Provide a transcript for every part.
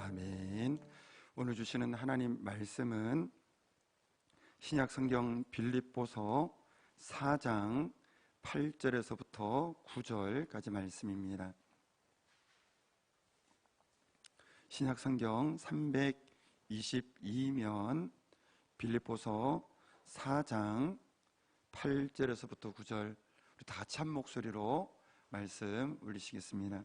아멘. 오늘 주시는 하나님 말씀은 신약 성경 빌립보서 4장 8절에서부터 9절까지 말씀입니다. 신약 성경 322면 빌립보서 4장 8절에서부터 9절, 우리 다 같이 한 목소리로 말씀 올리시겠습니다.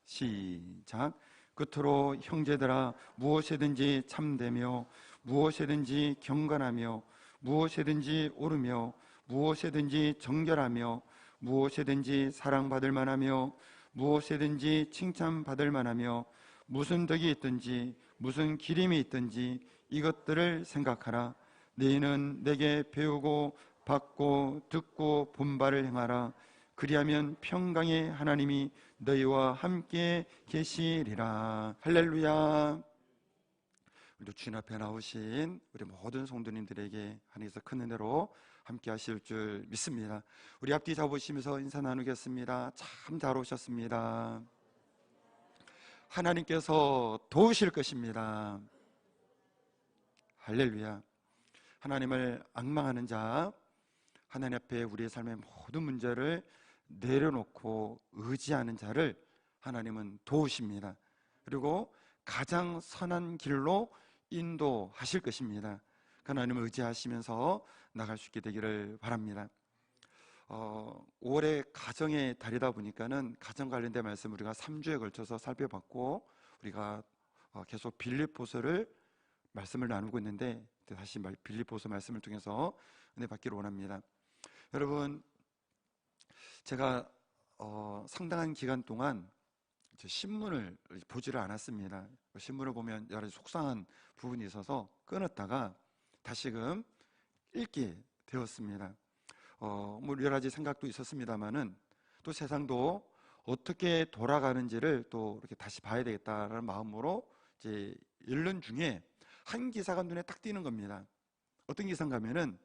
시작. 끝으로 형제들아, 무엇이든지 참되며 무엇이든지 경건하며 무엇이든지 옳으며 무엇이든지 정결하며 무엇이든지 사랑받을 만하며 무엇이든지 칭찬받을 만하며 무슨 덕이 있든지 무슨 기림이 있든지 이것들을 생각하라. 너희는 내게 배우고 받고 듣고 본 바를 행하라. 그리하면 평강의 하나님이 너희와 함께 계시리라. 할렐루야. 우리 주님 앞에 나오신 우리 모든 성도님들에게 하나님께서 큰 은혜로 함께 하실 줄 믿습니다. 우리 앞뒤 잡으시면서 인사 나누겠습니다. 참 잘 오셨습니다. 하나님께서 도우실 것입니다. 할렐루야. 하나님을 앙망하는 자, 하나님 앞에 우리의 삶의 모든 문제를 내려놓고 의지하는 자를 하나님은 도우십니다. 그리고 가장 선한 길로 인도하실 것입니다. 하나님을 의지하시면서 나갈 수 있게 되기를 바랍니다. 5월에 가정의 달이다 보니까는 가정 관련된 말씀 우리가 3주에 걸쳐서 살펴봤고, 우리가 계속 빌립보서를 말씀을 나누고 있는데 다시 빌립보서 말씀을 통해서 은혜 받기를 원합니다. 여러분, 제가 상당한 기간 동안 신문을 보지를 않았습니다. 신문을 보면 여러 가지 속상한 부분이 있어서 끊었다가 다시금 읽게 되었습니다. 뭐 여러 가지 생각도 있었습니다만은 또 세상도 어떻게 돌아가는지를 또 이렇게 다시 봐야 되겠다라는 마음으로 이제 읽는 중에 한 기사가 눈에 딱 띄는 겁니다. 어떤 기사인가 하면은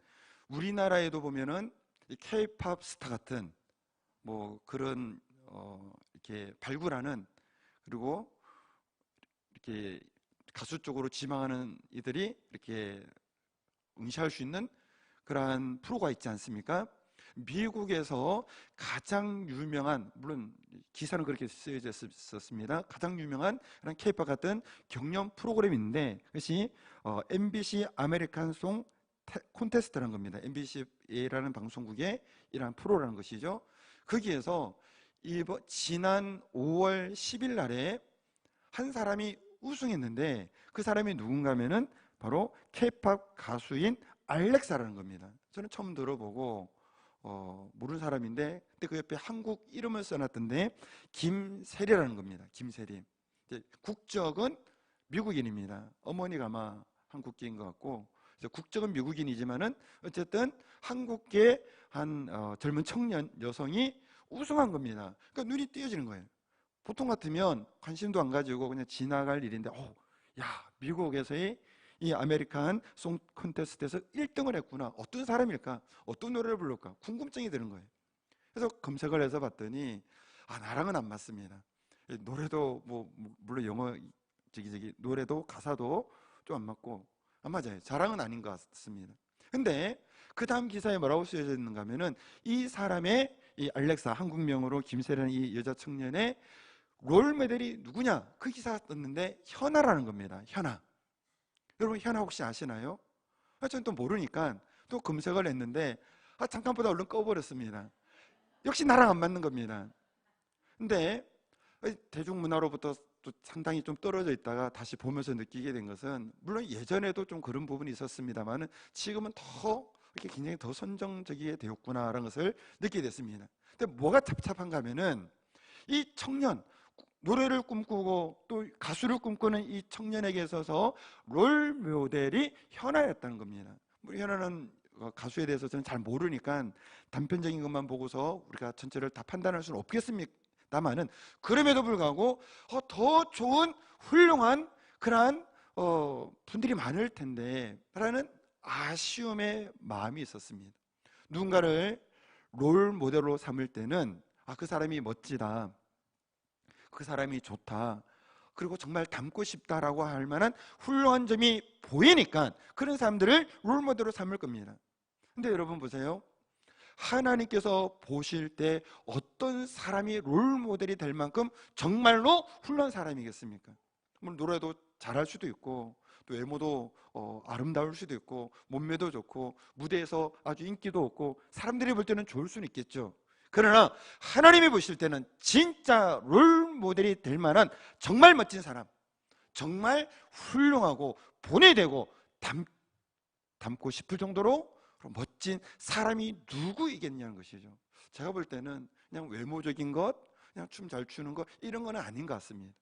우리나라에도 보면은 이 K-팝 스타 같은 뭐 그런 이렇게 발굴하는, 그리고 이렇게 가수 쪽으로 지망하는 이들이 이렇게 응시할 수 있는 그러한 프로가 있지 않습니까? 미국에서 가장 유명한, 물론 기사는 그렇게 쓰여져 있었습니다. 가장 유명한 그런 K-팝 같은 경연 프로그램이 있는데, 그것이 MBC 아메리칸 송 콘테스트라는 겁니다. MBC라는 방송국의 이러한 프로라는 것이죠. 거기에서 지난 5월 10일 날에 한 사람이 우승했는데, 그 사람이 누군가 하면은 바로 K-팝 가수인 알렉사라는 겁니다. 저는 처음 들어보고 모르는 사람인데, 근데 그 옆에 한국 이름을 써놨던데 김세리라는 겁니다. 김세리. 국적은 미국인입니다. 어머니가 아마 한국계인 것 같고, 그래서 국적은 미국인이지만은 어쨌든 한국계 한 젊은 청년 여성이 우승한 겁니다. 그러니까 눈이 띄어지는 거예요. 보통 같으면 관심도 안 가지고 그냥 지나갈 일인데, 야, 미국에서의 이 아메리칸 송 콘테스트에서 1등을 했구나. 어떤 사람일까? 어떤 노래를 부를까? 궁금증이 드는 거예요. 그래서 검색을 해서 봤더니 나랑은 안 맞습니다. 노래도 물론 영어 노래도 가사도 좀 안 맞고, 안 맞아요. 자랑은 아닌 것 같습니다. 근데 그 다음 기사에 뭐라고 쓰여져 있는가 하면은 이 사람의, 이 알렉사, 한국명으로 김세라는 이 여자 청년의 롤 모델이 누구냐? 그 기사가 떴는데 현아라는 겁니다. 현아. 여러분, 현아 혹시 아시나요? 저는 또 모르니까 또 검색을 했는데 잠깐 보다 얼른 꺼버렸습니다. 역시 나랑 안 맞는 겁니다. 근데 대중문화로부터 또 상당히 좀 떨어져 있다가 다시 보면서 느끼게 된 것은, 물론 예전에도 좀 그런 부분이 있었습니다만 지금은 더 이렇게 굉장히 더 선정적이게 되었구나라는 것을 느끼게 됐습니다. 근데 뭐가 답답한가 하면은 이 청년, 노래를 꿈꾸고 또 가수를 꿈꾸는 이 청년에게 있어서 롤 모델이 현아였다는 겁니다. 현아는 가수에 대해서 저는 잘 모르니까 단편적인 것만 보고서 우리가 전체를 다 판단할 수는 없겠습니다만은, 그럼에도 불구하고 더 좋은 훌륭한 그러한 분들이 많을 텐데 라는 아쉬움의 마음이 있었습니다. 누군가를 롤 모델로 삼을 때는 그 사람이 멋지다, 그 사람이 좋다, 그리고 정말 닮고 싶다라고 할 만한 훌륭한 점이 보이니까 그런 사람들을 롤모델로 삼을 겁니다. 근데 여러분 보세요. 하나님께서 보실 때 어떤 사람이 롤모델이 될 만큼 정말로 훌륭한 사람이겠습니까? 물론 노래도 잘할 수도 있고 또 외모도 아름다울 수도 있고 몸매도 좋고 무대에서 아주 인기도 없고 사람들이 볼 때는 좋을 수는 있겠죠. 그러나 하나님이 보실 때는 진짜 롤모델이 될 만한 정말 멋진 사람, 정말 훌륭하고 본이 되고 닮고 싶을 정도로 멋진 사람이 누구이겠냐는 것이죠. 제가 볼 때는 그냥 외모적인 것, 그냥 춤 잘 추는 것 이런 건 아닌 것 같습니다.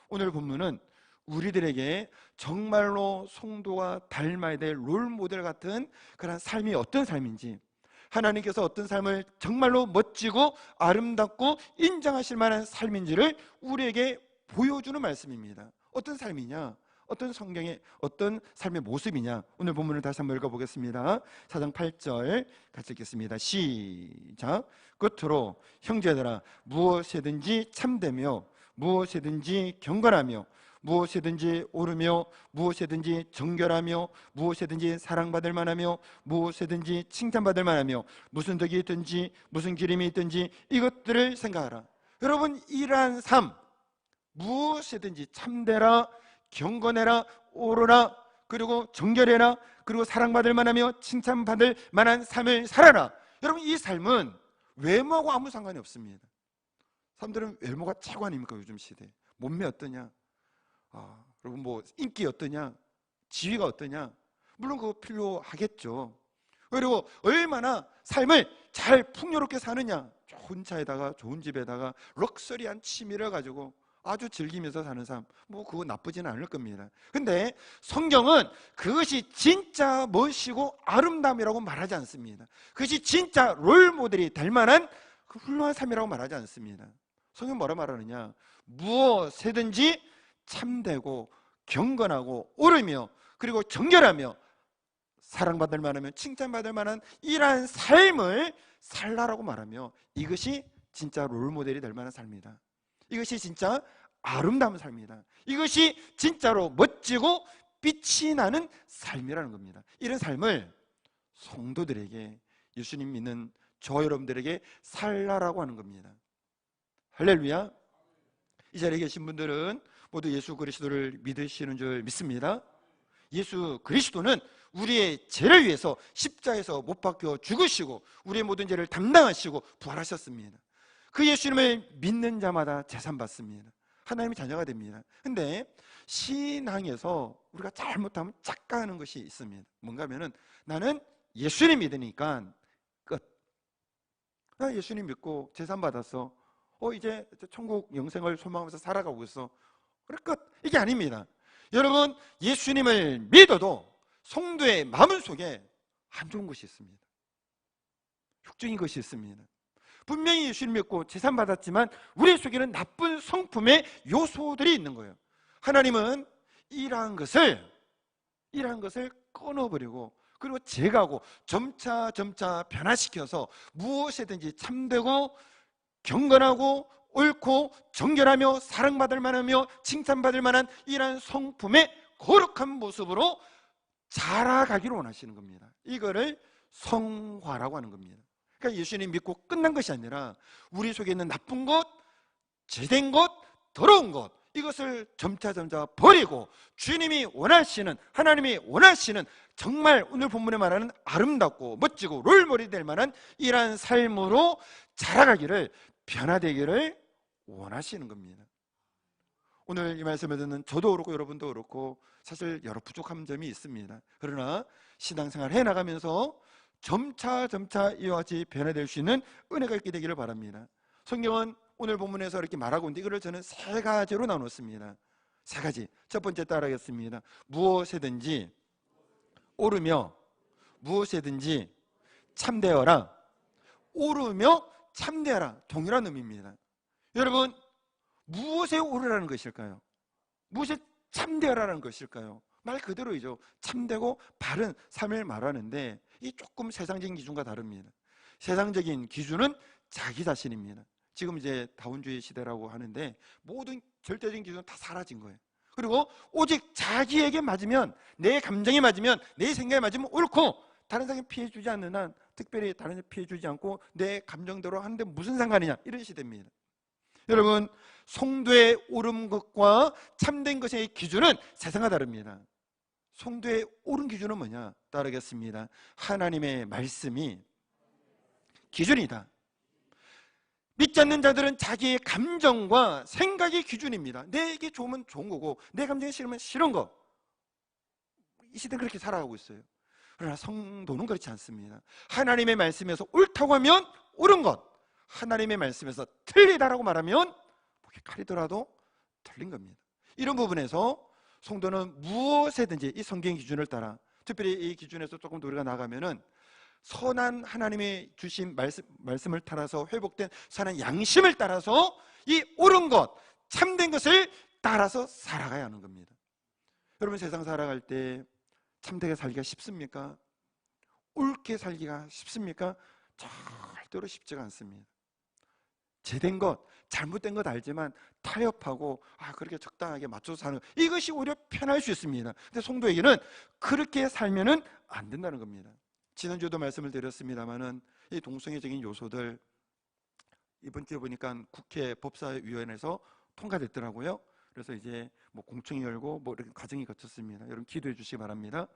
오늘 본문은 우리들에게 정말로 성도가 닮아야 될 롤모델 같은 그런 삶이 어떤 삶인지, 하나님께서 어떤 삶을 정말로 멋지고 아름답고 인정하실 만한 삶인지를 우리에게 보여주는 말씀입니다. 어떤 삶이냐? 어떤 성경의 어떤 삶의 모습이냐? 오늘 본문을 다시 한번 읽어보겠습니다. 4장 8절 같이 읽겠습니다. 시작. 끝으로 형제들아 무엇이든지 참되며 무엇이든지 경건하며 무엇이든지 옳으며 무엇이든지 정결하며 무엇이든지 사랑받을 만하며 무엇이든지 칭찬받을 만하며 무슨 덕이 있든지 무슨 기림이 있든지 이것들을 생각하라. 여러분, 이러한 삶, 무엇이든지 참되라, 경건해라, 옳으라, 그리고 정결해라, 그리고 사랑받을 만하며 칭찬받을 만한 삶을 살아라. 여러분, 이 삶은 외모하고 아무 상관이 없습니다. 사람들은 외모가 최고 아닙니까? 요즘 시대에 몸매 어떠냐, 여러분 뭐 인기 어떠냐, 지위가 어떠냐, 물론 그거 필요하겠죠. 그리고 얼마나 삶을 잘 풍요롭게 사느냐, 좋은 차에다가 좋은 집에다가 럭셔리한 취미를 가지고 아주 즐기면서 사는 삶, 뭐 그거 나쁘지는 않을 겁니다. 근데 성경은 그것이 진짜 멋이고 아름다움이라고 말하지 않습니다. 그것이 진짜 롤모델이 될 만한 그 훌륭한 삶이라고 말하지 않습니다. 성경 뭐라 말하느냐? 무엇이든지 참되고 경건하고 옳으며 그리고 정결하며 사랑받을 만하며 칭찬받을 만한 이러한 삶을 살라라고 말하며, 이것이 진짜 롤모델이 될 만한 삶이다. 이것이 진짜 아름다운 삶이다. 이것이 진짜로 멋지고 빛이 나는 삶이라는 겁니다. 이런 삶을 성도들에게, 예수님 믿는 저 여러분들에게 살라라고 하는 겁니다. 할렐루야. 이 자리에 계신 분들은 모두 예수 그리스도를 믿으시는 줄 믿습니다. 예수 그리스도는 우리의 죄를 위해서 십자가에서 못 박혀 죽으시고 우리의 모든 죄를 담당하시고 부활하셨습니다. 그 예수님을 믿는 자마다 재산 받습니다. 하나님의 자녀가 됩니다. 근데 신앙에서 우리가 잘못하면 착각하는 것이 있습니다. 뭔가 하면은 나는 예수님 믿으니까 끝. 나 예수님 믿고 재산 받았어. 이제 천국 영생을 소망하면서 살아가고 있어. 그래 끝. 이게 아닙니다. 여러분, 예수님을 믿어도 성도의 마음 속에 안 좋은 것이 있습니다. 육적인 것이 있습니다. 분명히 예수님 믿고 재산 받았지만 우리 속에는 나쁜 성품의 요소들이 있는 거예요. 하나님은 이러한 것을 끊어버리고 그리고 제거하고 점차 변화시켜서 무엇이든지 참되고 경건하고 옳고 정결하며 사랑받을 만하며 칭찬받을 만한 이러한 성품의 거룩한 모습으로 자라가기를 원하시는 겁니다. 이거를 성화라고 하는 겁니다. 그러니까 예수님 믿고 끝난 것이 아니라 우리 속에 있는 나쁜 것, 죄된 것, 더러운 것, 이것을 점차 버리고 주님이 원하시는, 하나님이 원하시는 정말 오늘 본문에 말하는 아름답고 멋지고 롤모델이 될 만한 이러한 삶으로 자라가기를, 변화되기를 원하시는 겁니다. 오늘 이 말씀을 듣는 저도 그렇고 여러분도 그렇고 사실 여러 부족한 점이 있습니다. 그러나 신앙생활 해나가면서 점차 이와 같이 변화될 수 있는 은혜가 있게 되기를 바랍니다. 성경은 오늘 본문에서 이렇게 말하고 있는데 이거를 저는 세 가지로 나눴습니다. 세 가지. 첫 번째 따라하겠습니다. 무엇이든지 옳으며 무엇이든지 참되어라. 옳으며 참되어라. 동일한 의미입니다. 여러분, 무엇에 옳으라는 것일까요? 무엇에 참되어라는 것일까요? 말 그대로이죠. 참되고 바른 삶을 말하는데 이 조금 세상적인 기준과 다릅니다. 세상적인 기준은 자기 자신입니다. 지금 이제 다원주의 시대라고 하는데 모든 절대적인 기준은 다 사라진 거예요. 그리고 오직 자기에게 맞으면, 내 감정에 맞으면, 내 생각에 맞으면 옳고, 다른 사람이 피해 주지 않는 한 특별히 다른 사람이 피해 주지 않고 내 감정대로 하는데 무슨 상관이냐, 이런 시대입니다. 여러분, 송도의 옳은 것과 참된 것의 기준은 세상과 다릅니다. 송도의 옳은 기준은 뭐냐? 따르겠습니다. 하나님의 말씀이 기준이다. 믿지 않는 자들은 자기의 감정과 생각이 기준입니다. 내게 좋으면 좋은 거고 내 감정이 싫으면 싫은 거. 이 시대는 그렇게 살아가고 있어요. 그러나 성도는 그렇지 않습니다. 하나님의 말씀에서 옳다고 하면 옳은 것, 하나님의 말씀에서 틀리다라고 말하면 목에 칼이더라도 틀린 겁니다. 이런 부분에서 성도는 무엇에든지 이 성경 기준을 따라, 특별히 이 기준에서 조금 더 우리가 나가면은 선한 하나님의 주신 말씀을 따라서 회복된 선한 양심을 따라서 이 옳은 것, 참된 것을 따라서 살아가야 하는 겁니다. 여러분, 세상 살아갈 때 참되게 살기가 쉽습니까? 옳게 살기가 쉽습니까? 절대로 쉽지가 않습니다. 제된 것, 잘못된 것 알지만 타협하고 그렇게 적당하게 맞춰서 사는, 이것이 오히려 편할 수 있습니다. 근데 성도에게는 그렇게 살면은 안 된다는 겁니다. 지난주에도 말씀을 드렸습니다만은 이 동성애적인 요소들 이번 주에 보니까 국회 법사위원회에서 통과됐더라고요. 그래서 이제 뭐 공청회 열고 뭐 이렇게 과정이 거쳤습니다. 여러분 기도해 주시기 바랍니다.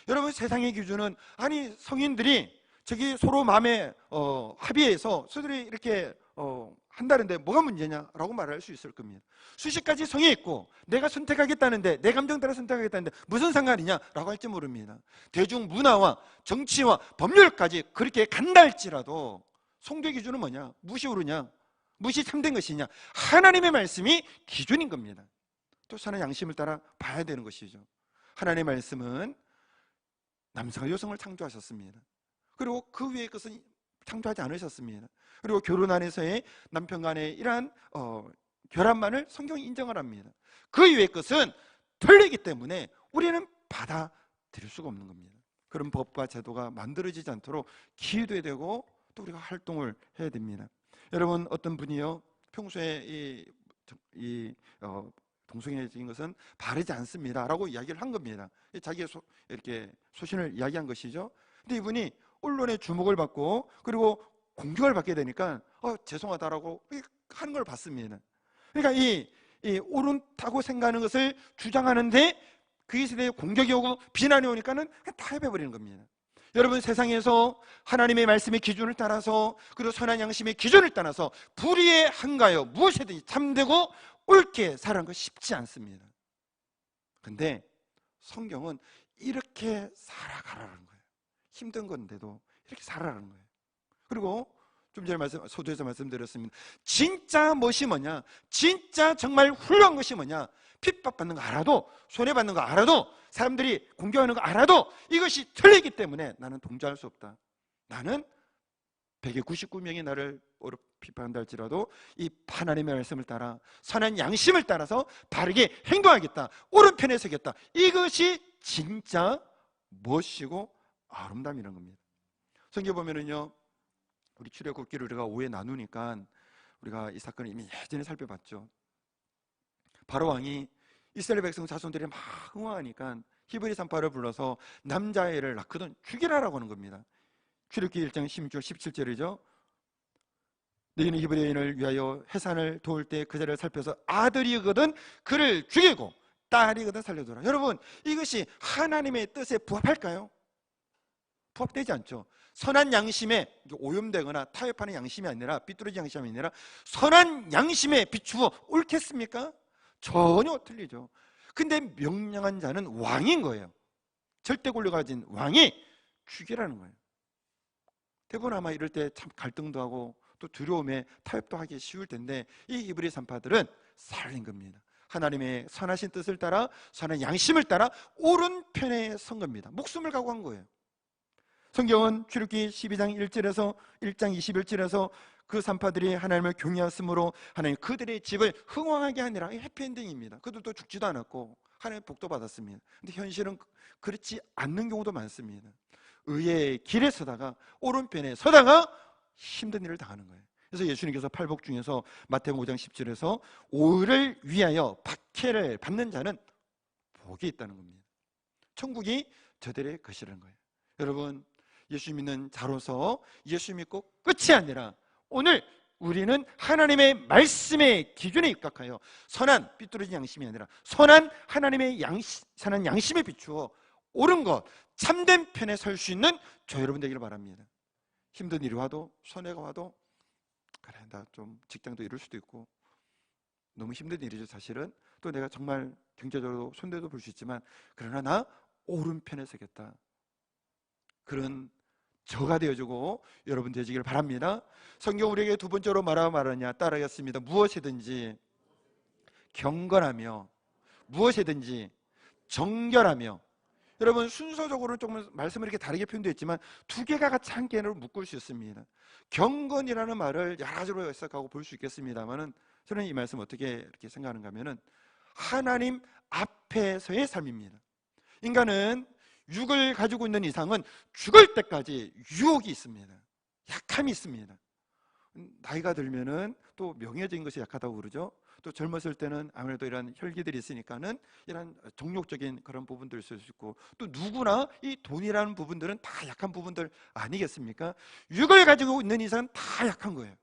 여러분, 세상의 기준은 성인들이 저기 서로 마음에 합의해서 서들이 이렇게 한다는데 뭐가 문제냐라고 말할 수 있을 겁니다. 수십 가지 성이 있고 내가 선택하겠다는데, 내 감정 따라 선택하겠다는데 무슨 상관이냐라고 할지 모릅니다. 대중 문화와 정치와 법률까지 그렇게 간다 할지라도 성도의 기준은 뭐냐? 무엇이 옳으냐? 무엇이 참된 것이냐? 하나님의 말씀이 기준인 겁니다. 또 선한 양심을 따라 봐야 되는 것이죠. 하나님의 말씀은 남성과 여성을 창조하셨습니다. 그리고 그 외의 것은 창조하지 않으셨습니다. 그리고 결혼 안에서의 남편 간의 이러한 결합만을 성경이 인정을 합니다. 그 이외의 것은 틀리기 때문에 우리는 받아들일 수가 없는 겁니다. 그런 법과 제도가 만들어지지 않도록 기도해야 되고 또 우리가 활동을 해야 됩니다. 여러분, 어떤 분이요, 평소에 동성애적인 것은 바르지 않습니다 라고 이야기를 한 겁니다. 자기의 이렇게 소신을 이야기한 것이죠. 근데 이분이 언론의 주목을 받고 그리고 공격을 받게 되니까 죄송하다라고 하는 걸 봤습니다. 그러니까 이 옳다고 생각하는 것을 주장하는데 그것에 대해 공격이 오고 비난이 오니까는 타협해버리는 겁니다. 여러분, 세상에서 하나님의 말씀의 기준을 따라서 그리고 선한 양심의 기준을 따라서 불의에 한가하여 무엇이든지 참되고 옳게 살아가는 건 쉽지 않습니다. 근데 성경은 이렇게 살아가라는 거예요. 힘든 건데도 이렇게 살아라는 거예요. 그리고 좀 전에 소두에서 말씀드렸습니다. 진짜 멋이 뭐냐? 진짜 정말 훌륭한 것이 뭐냐? 핍박받는 거 알아도, 손해받는 거 알아도, 사람들이 공격하는 거 알아도 이것이 틀리기 때문에 나는 동조할 수 없다. 나는 199명이 나를 비판한다 할지라도 이 하나님의 말씀을 따라 선한 양심을 따라서 바르게 행동하겠다, 옳은 편에 서겠다. 이것이 진짜 멋이고 아름다움이라는 겁니다. 성경 보면은요, 우리 출애굽기를 우리가 5회 나누니까 우리가 이 사건을 이미 예전에 살펴봤죠. 바로 왕이 이스라엘 백성 자손들이 막 흥황하니까 히브리 산파를 불러서 남자애를 낳거든 죽이라라고 하는 겁니다. 출애굽기 1장 16절 17절이죠. 너희는 히브리 여인을 위하여 해산을 도울 때 그 자리를 살펴서 아들이거든 그를 죽이고 딸이거든 살려두라. 여러분, 이것이 하나님의 뜻에 부합할까요? 부합되지 않죠. 선한 양심에 오염되거나 타협하는 양심이 아니라, 삐뚤어진 양심이 아니라 선한 양심에 비추어 옳겠습니까? 전혀 틀리죠. 근데 명령한 자는 왕인 거예요. 절대 권력을 가진 왕이 죽이라는 거예요. 대부분 아마 이럴 때 참 갈등도 하고 또 두려움에 타협도 하기 쉬울 텐데 이 히브리 산파들은 살린 겁니다. 하나님의 선하신 뜻을 따라 선한 양심을 따라 옳은 편에 선 겁니다. 목숨을 각오한 거예요. 성경은 출애굽기 12장 1절에서 1장 21절에서 그 산파들이 하나님을 경외하였으므로 하나님 그들의 집을 흥왕하게 하니라. 해피엔딩입니다. 그들도 죽지도 않았고 하나님의 복도 받았습니다. 근데 현실은 그렇지 않는 경우도 많습니다. 의의 길에 서다가 오른편에 서다가 힘든 일을 당하는 거예요. 그래서 예수님께서 팔복 중에서 마태복음 5장 10절에서 오를 위하여 박해를 받는 자는 복이 있다는 겁니다. 천국이 저들의 것이라는 거예요. 여러분, 예수 믿는 자로서 예수 믿고 끝이 아니라 오늘 우리는 하나님의 말씀의 기준에 입각하여 선한 삐뚤어진 양심이 아니라 선한 하나님의 선한 양심에 비추어 옳은 것, 참된 편에 설 수 있는 저 여러분 되기를 바랍니다. 힘든 일이 와도, 손해가 와도, 그래 나 좀 직장도 잃을 수도 있고 너무 힘든 일이죠 사실은. 또 내가 정말 경제적으로 손해도 볼 수 있지만 그러나 나 옳은 편에 서겠다, 그런 저가 되어주고 여러분 되시길 바랍니다. 성경 우리에게 두 번째로 말하냐 따라하겠습니다. 무엇이든지 경건하며 무엇이든지 정결하며. 여러분, 순서적으로는 조금 말씀을 이렇게 다르게 표현되어 있지만 두 개가 같이 한 개로 묶을 수 있습니다. 경건이라는 말을 여러 가지로 해석하고 볼 수 있겠습니다만은 저는 이 말씀 어떻게 이렇게 생각하는가 하면은 하나님 앞에서의 삶입니다. 인간은 육을 가지고 있는 이상은 죽을 때까지 유혹이 있습니다. 약함이 있습니다. 나이가 들면은 또 명예적인 것이 약하다고 그러죠. 또 젊었을 때는 아무래도 이런 혈기들이 있으니까는 이런 정욕적인 그런 부분들이 있을 수 있고, 또 누구나 이 돈이라는 부분들은 다 약한 부분들 아니겠습니까? 육을 가지고 있는 이상은 다 약한 거예요.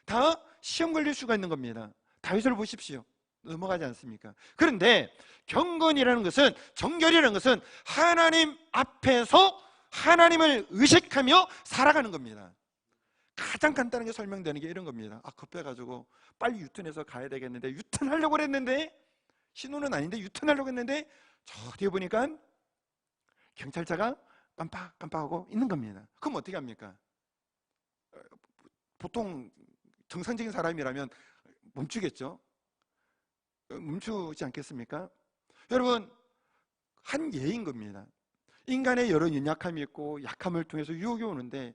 다 시험 걸릴 수가 있는 겁니다. 다윗을 보십시오. 넘어가지 않습니까? 그런데 경건이라는 것은, 정결이라는 것은 하나님 앞에서 하나님을 의식하며 살아가는 겁니다. 가장 간단하게 설명되는 게 이런 겁니다. 급해가지고 빨리 유턴해서 가야 되겠는데, 유턴하려고 했는데, 신호는 아닌데 유턴하려고 했는데 저 뒤에 보니까 경찰차가 깜빡깜빡하고 있는 겁니다. 그럼 어떻게 합니까? 보통 정상적인 사람이라면 멈추겠죠. 멈추지 않겠습니까? 여러분, 한 예인 겁니다. 인간의 여러 연약함이 있고 약함을 통해서 유혹이 오는데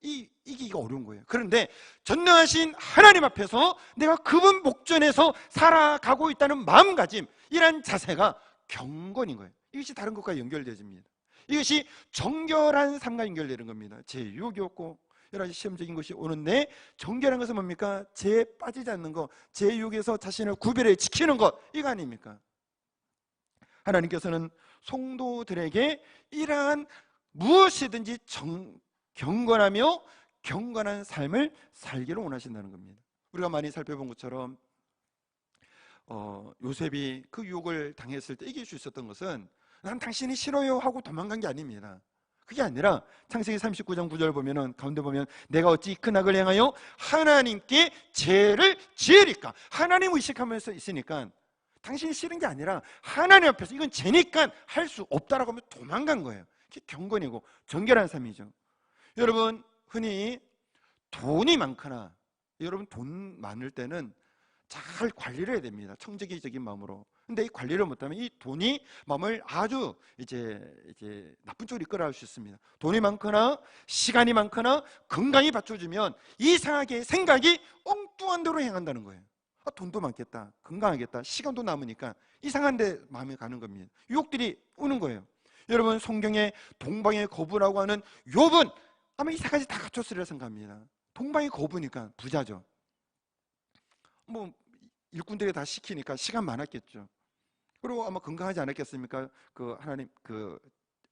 이기기가 어려운 거예요. 그런데 전능하신 하나님 앞에서 내가 그분 목전에서 살아가고 있다는 마음가짐, 이런 자세가 경건인 거예요. 이것이 다른 것과 연결되집니다. 이것이 정결한 삶과 연결되는 겁니다. 제 유혹이 없고 여러 가지 시험적인 것이 오는데, 정결한 것은 뭡니까? 죄에 빠지지 않는 것, 제 유혹에서 자신을 구별해 지키는 것, 이거 아닙니까? 하나님께서는 성도들에게 이러한 무엇이든지 경건하며 경건한 삶을 살기를 원하신다는 겁니다. 우리가 많이 살펴본 것처럼 요셉이 그 유혹을 당했을 때 이길 수 있었던 것은 난 당신이 싫어요 하고 도망간 게 아닙니다. 그게 아니라 창세기 39장 9절 보면은 가운데 보면 내가 어찌 큰 악을 행하여 하나님께 죄를 지으리까. 하나님 의식하면서 있으니까 당신이 싫은 게 아니라 하나님 앞에서 이건 죄니까 할 수 없다라고 하면 도망간 거예요. 그게 경건이고 정결한 삶이죠. 여러분, 흔히 돈이 많거나, 여러분 돈 많을 때는 잘 관리를 해야 됩니다. 청지기적인 마음으로. 근데 이 관리를 못하면 이 돈이 마음을 아주 이제 나쁜 쪽으로 이끌어갈 수 있습니다. 돈이 많거나 시간이 많거나 건강이 받쳐주면 이상하게 생각이 엉뚱한 대로 행한다는 거예요. 돈도 많겠다, 건강하겠다, 시간도 남으니까 이상한 데 마음이 가는 겁니다. 유혹들이 오는 거예요. 여러분, 성경에 동방의 거부라고 하는 욥은 아마 이 세 가지 다 갖췄으리라 생각합니다. 동방의 거부니까 부자죠. 뭐 일꾼들이 다 시키니까 시간 많았겠죠. 그리고 아마 건강하지 않았겠습니까? 하나님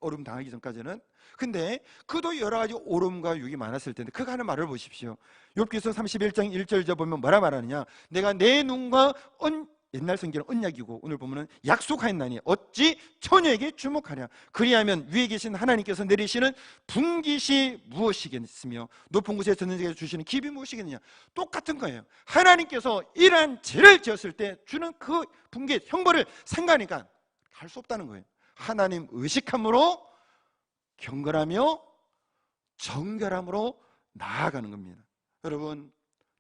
어려움 당하기 전까지는. 근데 그도 여러 가지 오름과 유익이 많았을 텐데, 그가 하는 말을 보십시오. 욥기서 31장 1절 보면 뭐라 말하느냐? 내가 내 눈과 옛날 성경은 언약이고 오늘 보면은 약속하였나니 어찌 처녀에게 주목하랴. 그리하면 위에 계신 하나님께서 내리시는 분깃이 무엇이겠으며 높은 곳에 젖는 자에게 주시는 기업이 무엇이겠느냐. 똑같은 거예요. 하나님께서 이러한 죄를 지었을 때 주는 그 분깃, 형벌을 생각하니까 할 수 없다는 거예요. 하나님 의식함으로 경건하며 정결함으로 나아가는 겁니다. 여러분,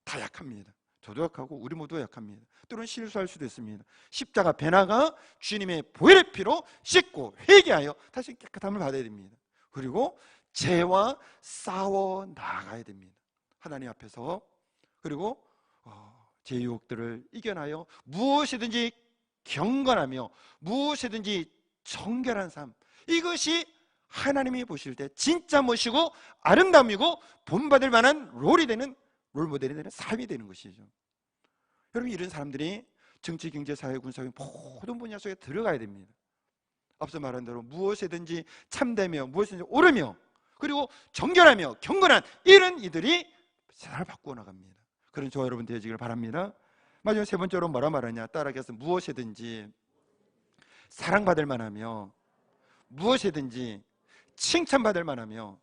다 약합니다. 저도 약하고 우리 모두 약합니다. 때로는 실수할 수도 있습니다. 십자가 배나가 주님의 보혈의 피로 씻고 회개하여 다시 깨끗함을 받아야 됩니다. 그리고 죄와 싸워 나아가야 됩니다. 하나님 앞에서. 그리고 제 유혹들을 이겨나요 무엇이든지 경건하며 무엇이든지 정결한 삶, 이것이 하나님이 보실 때 진짜 멋이고 아름다움이고 본받을 만한 롤이 되는 롤모델이 되는 삶이 되는 것이죠. 여러분, 이런 사람들이 정치, 경제, 사회, 군사 모든 분야 속에 들어가야 됩니다. 앞서 말한 대로 무엇이든지 참되며 무엇이든지 옳으며 그리고 정결하며 경건한 이런 이들이 세상을 바꾸어 나갑니다. 그런 저와 여러분 되어지기를 바랍니다. 마지막 세 번째로 뭐라 말하냐, 따라가서 무엇이든지 사랑받을 만하며 무엇이든지 칭찬받을 만하며.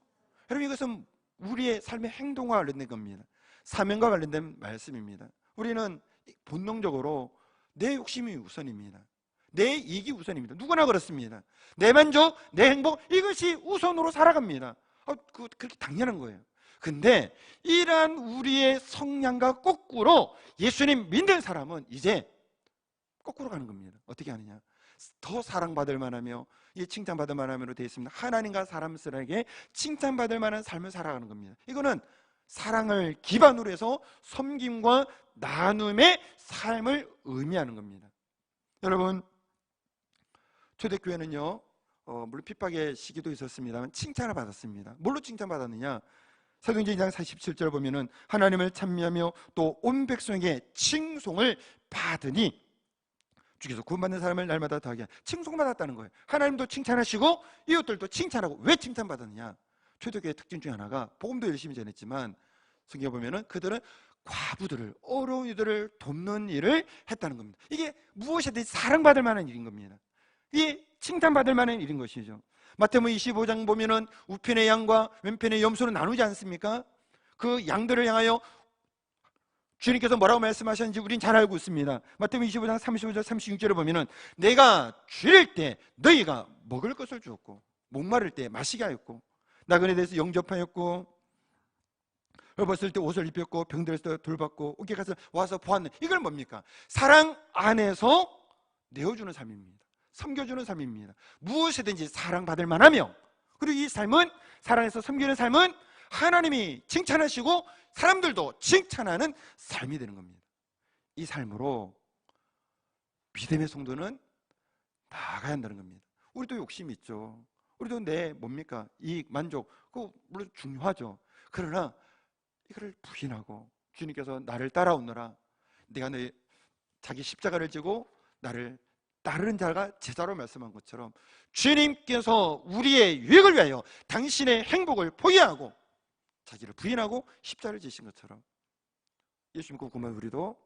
여러분, 이것은 우리의 삶의 행동과 관련된 겁니다. 사명과 관련된 말씀입니다. 우리는 본능적으로 내 욕심이 우선입니다. 내 이익이 우선입니다. 누구나 그렇습니다. 내 만족, 내 행복, 이것이 우선으로 살아갑니다. 그렇게 당연한 거예요. 근데 이러한 우리의 성향과 거꾸로 예수님 믿는 사람은 이제 거꾸로 가는 겁니다. 어떻게 하느냐, 더 사랑받을 만하며 칭찬받을 만함으로 되어 있습니다. 하나님과 사람들에게 칭찬받을 만한 삶을 살아가는 겁니다. 이거는 사랑을 기반으로 해서 섬김과 나눔의 삶을 의미하는 겁니다. 여러분, 초대교회는요, 물론 핍박의 시기도 있었습니다만 칭찬을 받았습니다. 뭘로 칭찬받았느냐, 사도행전 2장 47절 보면은 하나님을 찬미하며 또 온 백성에게 칭송을 받으니 주께서 구원받는 사람을 날마다 더하게 칭송받았다는 거예요. 하나님도 칭찬하시고 이웃들도 칭찬하고. 왜 칭찬받았느냐, 초대교회의 특징 중에 하나가 복음도 열심히 전했지만 성경에 보면은 그들은 과부들을, 어려운 이들을 돕는 일을 했다는 겁니다. 이게 무엇이든지 사랑받을 만한 일인 겁니다. 이게 칭찬받을 만한 일인 것이죠. 마태복음 25장 보면은 우편의 양과 왼편의 염소를 나누지 않습니까? 그 양들을 향하여 주님께서 뭐라고 말씀하셨는지 우린 잘 알고 있습니다. 마태복음 25장 35절 36절에 보면은 내가 줄일 때 너희가 먹을 것을 주었고 목마를 때 마시게 하였고 나그네 대해서 영접하였고 벗을 때 옷을 입혔고 병들었을 때 돌봤고 어깨 가서 와서 보았는. 이걸 뭡니까? 사랑 안에서 내어주는 삶입니다. 섬겨주는 삶입니다. 무엇이든지 사랑받을 만하며, 그리고 이 삶은, 사랑에서 섬기는 삶은 하나님이 칭찬하시고 사람들도 칭찬하는 삶이 되는 겁니다. 이 삶으로 믿음의 성도는 나아가야 한다는 겁니다. 우리도 욕심이 있죠. 우리도 내 뭡니까? 이익, 만족, 그거 물론 중요하죠. 그러나 이거를 부인하고 주님께서 나를 따라오너라, 내가 내 자기 십자가를 지고 나를 따르는 자가 제자로 말씀한 것처럼 주님께서 우리의 유익을 위하여 당신의 행복을 포기하고 자기를 부인하고 십자가를 지신 것처럼 예수 믿고 그만 우리도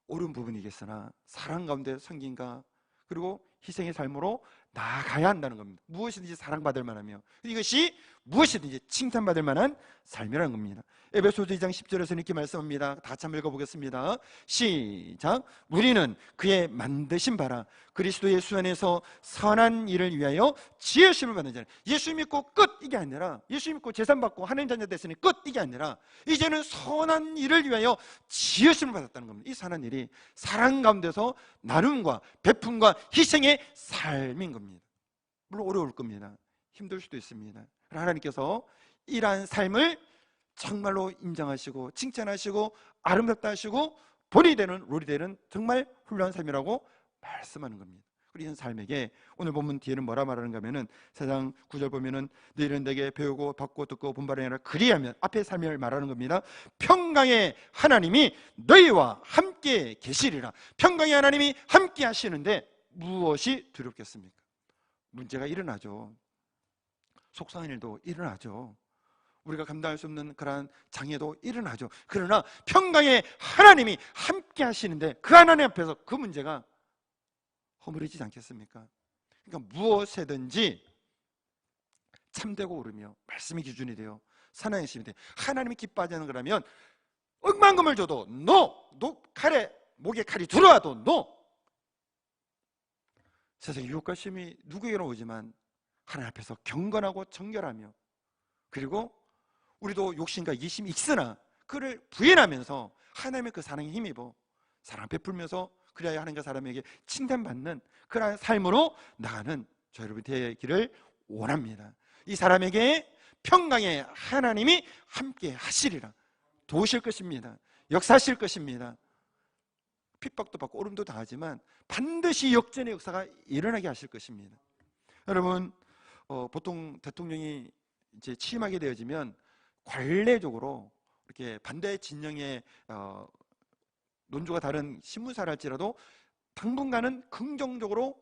옳은 부분이겠으나 사랑 가운데 섬김과 그리고 희생의 삶으로 나아가야 한다는 겁니다. 무엇이든지 사랑받을 만하며 이것이 무엇이든지 칭찬받을 만한 삶이라는 겁니다. 에베소서 2장 10절에서 이렇게 말씀합니다. 다 같이 한번 읽어보겠습니다. 시작. 우리는 그의 만드신 바라 그리스도 예수 안에서 선한 일을 위하여 지으심을 받는 자는, 예수 믿고 끝 이게 아니라, 예수 믿고 제산받고 하나님 자녀 됐으니 끝 이게 아니라 이제는 선한 일을 위하여 지으심을 받았다는 겁니다. 이 선한 일이 사랑 가운데서 나눔과 베품과 희생의 삶인 겁니다. 물론 어려울 겁니다. 힘들 수도 있습니다. 하나님께서 이러한 삶을 정말로 인정하시고 칭찬하시고 아름답다 하시고 본이 되는, 롤이 되는 정말 훌륭한 삶이라고 말씀하는 겁니다. 그리고 이 삶에게 오늘 본문 뒤에는 뭐라 말하는가 하면은 4장 9절 보면은 너희는 내게 배우고 받고 듣고 본받으라 그리하면, 앞에 삶을 말하는 겁니다. 평강의 하나님이 너희와 함께 계시리라. 평강의 하나님이 함께 하시는데 무엇이 두렵겠습니까? 문제가 일어나죠. 속상한 일도 일어나죠. 우리가 감당할 수 없는 그러한 장애도 일어나죠. 그러나 평강의 하나님이 함께 하시는데 그 하나님 앞에서 그 문제가 허물어지지 않겠습니까? 그러니까 무엇이든지 참되고 옳으며 말씀이 기준이 돼요. 선한 행심이 돼요. 하나님이 기뻐하지 않는 거라면 억만금을 줘도 노 칼에 목에 칼이 들어와도 노. 세상에 유혹과 시험이 누구에게나 오지만 하나님 앞에서 경건하고 정결하며, 그리고 우리도 욕심과 이심이 있으나 그를 부인하면서 하나님의 그 사랑에 힘입어 사랑 베풀면서 그래야 하나님과 사람에게 칭찬받는 그런 삶으로 나가는 저 여러분이 되기를 원합니다. 이 사람에게 평강의 하나님이 함께 하시리라. 도우실 것입니다. 역사하실 것입니다. 핍박도 받고 어려움도 당하지만 반드시 역전의 역사가 일어나게 하실 것입니다. 여러분, 보통 대통령이 이제 취임하게 되어지면 관례적으로 이렇게 반대 진영의 논조가 다른 신문사를 할지라도 당분간은 긍정적으로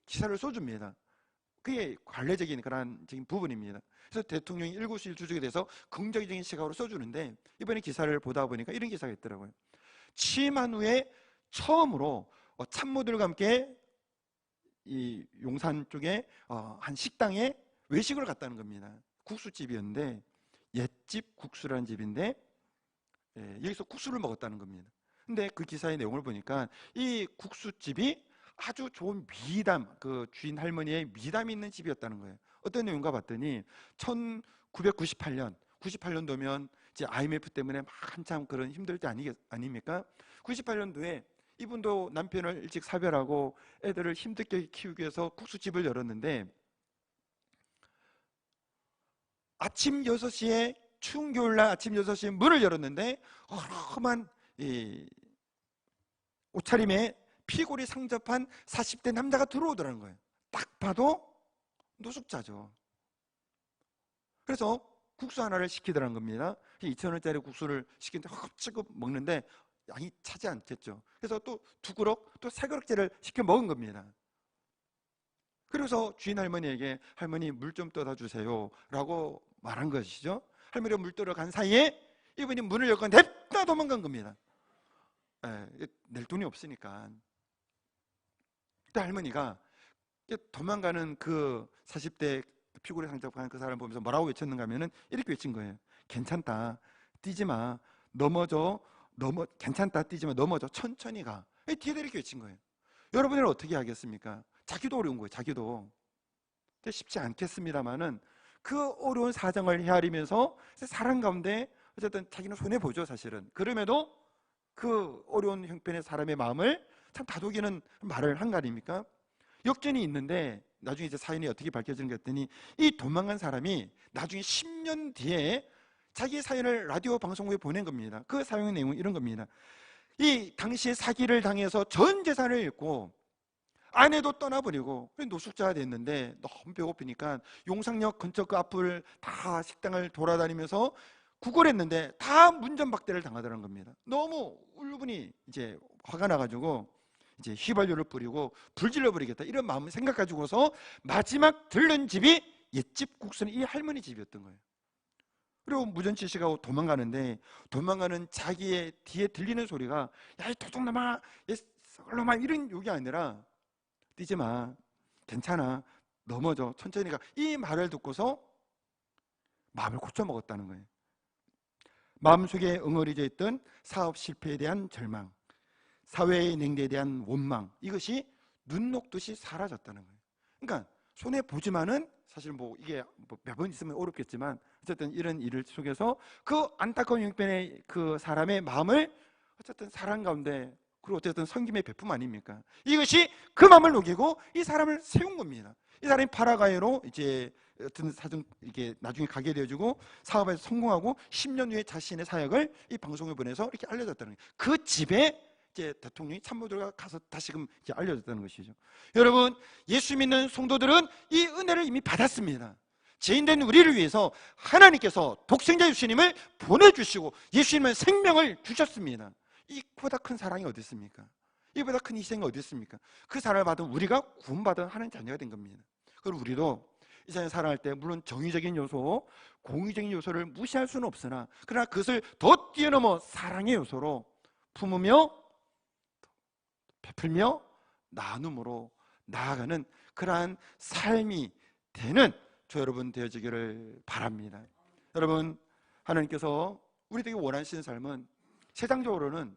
기사를 써줍니다. 그게 관례적인 그런 부분입니다. 그래서 대통령이 일거수일투족에 대해서 긍정적인 시각으로 써주는데, 이번에 기사를 보다 보니까 이런 기사가 있더라고요. 취임한 후에 처음으로 참모들과 함께 이 용산 쪽에 한 식당에 외식을 갔다는 겁니다. 국수집이었는데, 옛집 국수라는 집인데 여기서 국수를 먹었다는 겁니다. 근데 그 기사의 내용을 보니까 이 국수집이 아주 좋은 미담, 그 주인 할머니의 미담이 있는 집이었다는 거예요. 어떤 내용인가 봤더니 1998년, 98년도면 이제 IMF 때문에 막 한참 그런 힘들 때 아닙니까? 98년도에 이분도 남편을 일찍 사별하고 애들을 힘들게 키우기 위해서 국수집을 열었는데, 아침 6시에, 추운 겨울날 아침 6시에 문을 열었는데 허름한 이 옷차림에 피골이 상접한 40대 남자가 들어오더라는 거예요. 딱 봐도 노숙자죠. 그래서 국수 하나를 시키더라는 겁니다. 2,000원짜리 국수를 시키는데 흡치급 먹는데 양이 차지 않겠죠. 그래서 또 2그릇, 또 3그릇째를 시켜 먹은 겁니다. 그래서 주인 할머니에게 할머니 물 좀 떠다 주세요 라고 말한 것이죠. 할머니가 물 떠러 간 사이에 이분이 문을 열고 냅다 도망간 겁니다. 낼 돈이 없으니까. 그때 할머니가 도망가는 그 40대 피골에 상접한 그 사람을 보면서 뭐라고 외쳤는가 하면은 이렇게 외친 거예요. 괜찮다, 뛰지 마, 넘어져, 괜찮다, 뛰지 마, 넘어져, 천천히 가. 뒤에다 이렇게 외친 거예요. 여러분들은 어떻게 하겠습니까? 자기도 어려운 거예요. 자기도. 쉽지 않겠습니다만은 그 어려운 사정을 헤아리면서 사람 가운데 어쨌든 자기는 손해보죠, 사실은. 그럼에도 그 어려운 형편의 사람의 마음을 참 다독이는 말을 한 거 아닙니까? 역전이 있는데 나중에 이제 사연이 어떻게 밝혀지는 것 같더니 이 도망간 사람이 나중에 10년 뒤에 자기 사연을 라디오 방송국에 보낸 겁니다. 그 사연의 내용은 이런 겁니다. 이 당시에 사기를 당해서 전 재산을 잃고 아내도 떠나버리고 노숙자가 됐는데 너무 배고프니까 용상역 근처 그 앞을 다 식당을 돌아다니면서 구걸했는데 다 문전박대를 당하더라는 겁니다. 너무 울분이 이제 화가 나가지고 이제 휘발유를 뿌리고 불질러 버리겠다 이런 마음을 생각가지고서 마지막 들른 집이 옛집 국수는 이 할머니 집이었던 거예요. 그리고 무전취식하고 도망가는데, 도망가는 자기의 뒤에 들리는 소리가 야 이 도둑놈아, 이 썩을놈아 이런 욕이 아니라 뛰지 마, 괜찮아, 넘어져, 천천히 가, 이 말을 듣고서 마음을 고쳐먹었다는 거예요. 마음속에 응어리져 있던 사업 실패에 대한 절망, 사회의 냉대에 대한 원망, 이것이 눈 녹듯이 사라졌다는 거예요. 그러니까 손해 보지만은 사실 뭐 이게 몇 번 있으면 어렵겠지만 어쨌든 이런 일을 속에서 그 안타까운 형편의 그 사람의 마음을 어쨌든 사랑 가운데, 그리고 어쨌든 섬김의 베품 아닙니까? 이것이 그 마음을 녹이고 이 사람을 세운 겁니다. 이 사람이 파라과이로 이제 어떤 사정 이게 나중에 가게 되어지고 사업에서 성공하고 10년 후에 자신의 사역을 이 방송에 보내서 이렇게 알려졌다는 거예요. 그 집에 이제 대통령이 참모들과 가서 다시금 이렇게 알려졌다는 것이죠. 여러분, 예수 믿는 성도들은 이 은혜를 이미 받았습니다. 죄인된 우리를 위해서 하나님께서 독생자 예수님을 보내주시고 예수님은 생명을 주셨습니다. 이보다 큰 사랑이 어디 있습니까? 이보다 큰 희생이 어디 있습니까? 그 사랑을 받은 우리가 구원받은 하나님 자녀가 된 겁니다. 그리고 우리도 이 세상에 살아갈 때 물론 정의적인 요소, 공의적인 요소를 무시할 수는 없으나 그러나 그것을 더 뛰어넘어 사랑의 요소로 품으며 베풀며 나눔으로 나아가는 그러한 삶이 되는 저 여러분 되어지기를 바랍니다. 여러분, 하나님께서 우리에게 원하시는 삶은 세상적으로는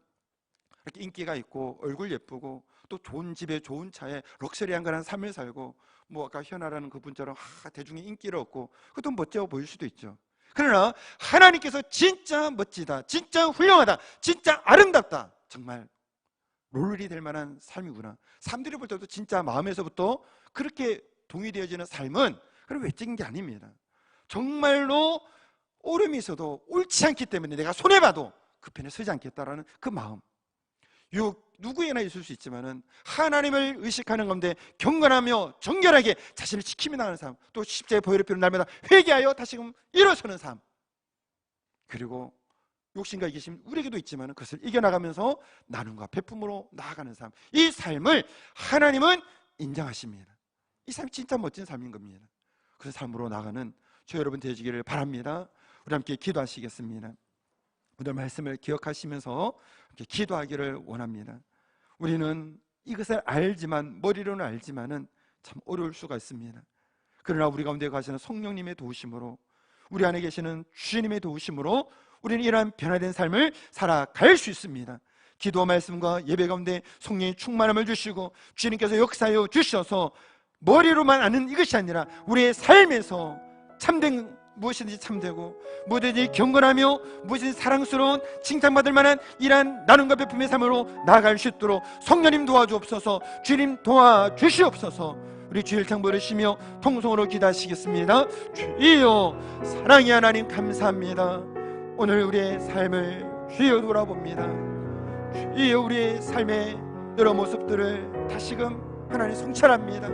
이렇게 인기가 있고 얼굴 예쁘고 또 좋은 집에 좋은 차에 럭셔리한 그런 삶을 살고 뭐 아까 현아라는 그분처럼 대중의 인기를 얻고 그것도 멋져 보일 수도 있죠. 그러나 하나님께서 진짜 멋지다, 진짜 훌륭하다, 진짜 아름답다, 정말 롤이 될 만한 삶이구나, 사람들이 볼 때도 진짜 마음에서부터 그렇게 동의되어지는 삶은 그런 외적인 게 아닙니다. 정말로 오름이 있어도 옳지 않기 때문에 내가 손해봐도 그 편에 서지 않겠다라는 그 마음, 누구에나 있을 수 있지만은 하나님을 의식하는 가운데 경건하며 정결하게 자신을 지키며 나가는 삶, 또 십자가의 보혈의 피로 날마다 회개하여 다시금 일어서는 삶, 그리고 욕심과 이기심 우리에게도 있지만 그것을 이겨나가면서 나눔과 베품으로 나아가는 삶, 이 삶을 하나님은 인정하십니다. 이 삶이 진짜 멋진 삶인 겁니다. 그 삶으로 나가는 저 여러분 되시기를 바랍니다. 우리 함께 기도하시겠습니다. 오늘 말씀을 기억하시면서 함께 기도하기를 원합니다. 우리는 이것을 알지만, 머리로는 알지만은 참 어려울 수가 있습니다. 그러나 우리 가운데 가시는 성령님의 도우심으로, 우리 안에 계시는 주님의 도우심으로 우리는 이러한 변화된 삶을 살아갈 수 있습니다. 기도 말씀과 예배 가운데 성령의 충만함을 주시고 주님께서 역사하여 주셔서 머리로만 아는 이것이 아니라 우리의 삶에서 참된, 무엇이든지 참되고 무엇이든지 경건하며 무엇이든지 사랑스러운 칭찬받을 만한 이러한 나눔과 베품의 삶으로 나아갈 수 있도록 성령님 도와주옵소서. 주님 도와주시옵소서. 우리 주일 창 부르시며 통성으로 기도하시겠습니다. 주여, 사랑의 하나님 감사합니다. 오늘 우리의 삶을 주여 돌아봅니다. 주여, 우리의 삶의 여러 모습들을 다시금 하나님 성찰합니다.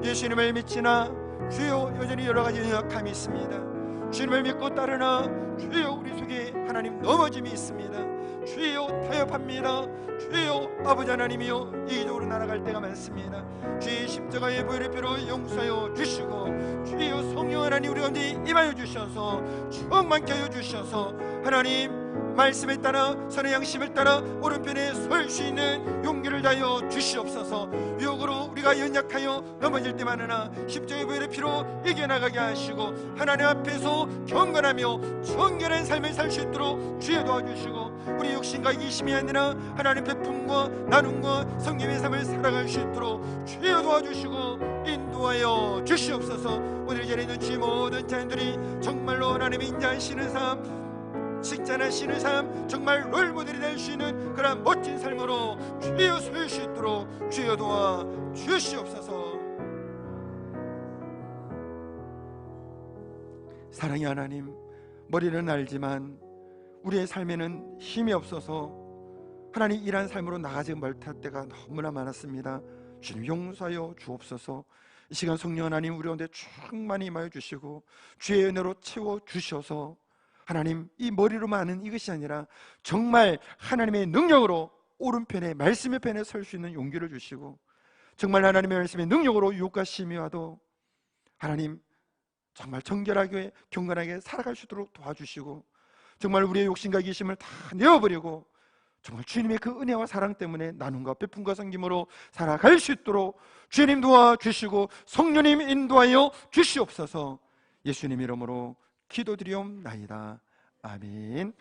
예수님을 믿지나 주여 여전히 여러 가지 연약함이 있습니다. 주님을 믿고 따르나 주여 우리 속에 하나님 넘어짐이 있습니다. 주여 타협합니다. 주여 아버지 하나님이여 이기적으로 날아갈 때가 많습니다. 주의 십자가의 보혈의 피로 용서하여 주시고 주여 성령 하나님 우리 가운데 임하여 주셔서 충만케 하여 주셔서 하나님 말씀에 따라 선의 양심을 따라 오른편에 설 수 있는 용기를 다하여 주시옵소서. 유혹으로 우리가 연약하여 넘어질 때만으나 십자가의 보혈의 피로 이겨나가게 하시고 하나님 앞에서 경건하며 정결한 삶을 살 수 있도록 주여 도와주시고 우리 욕심과 이기심이 아니라 하나님 베품과 나눔과 성령의 삶을 살아갈 수 있도록 주여 도와주시고 인도하여 주시옵소서. 오늘 이 자리에 있는 주의 모든 자녀들이 정말로 하나님이 인자하시는 삶, 식전하시는 삶, 정말 롤모델이 될 수 있는 그런 멋진 삶으로 주여 설 수 있도록 주여 도와 주시옵소서. 사랑의 하나님, 머리는 알지만 우리의 삶에는 힘이 없어서 하나님 이러한 삶으로 나가지 못할 때가 너무나 많았습니다. 주님 용서하여 주옵소서. 이 시간 성령 하나님 우리 가운데 충만히 임하여 주시고 주의 은혜로 채워 주셔서 하나님 이 머리로만 아는 이것이 아니라 정말 하나님의 능력으로 오른편에 말씀의 편에 설 수 있는 용기를 주시고 정말 하나님의 말씀의 능력으로 유혹과 심이 와도 하나님 정말 정결하게 경건하게 살아갈 수 있도록 도와주시고 정말 우리의 욕심과 이기심을 다 내어버리고 정말 주님의 그 은혜와 사랑 때문에 나눔과 베품과 섬김으로 살아갈 수 있도록 주님 도와주시고 성령님 인도하여 주시옵소서. 예수님 이름으로 기도드리옵나이다. 아멘.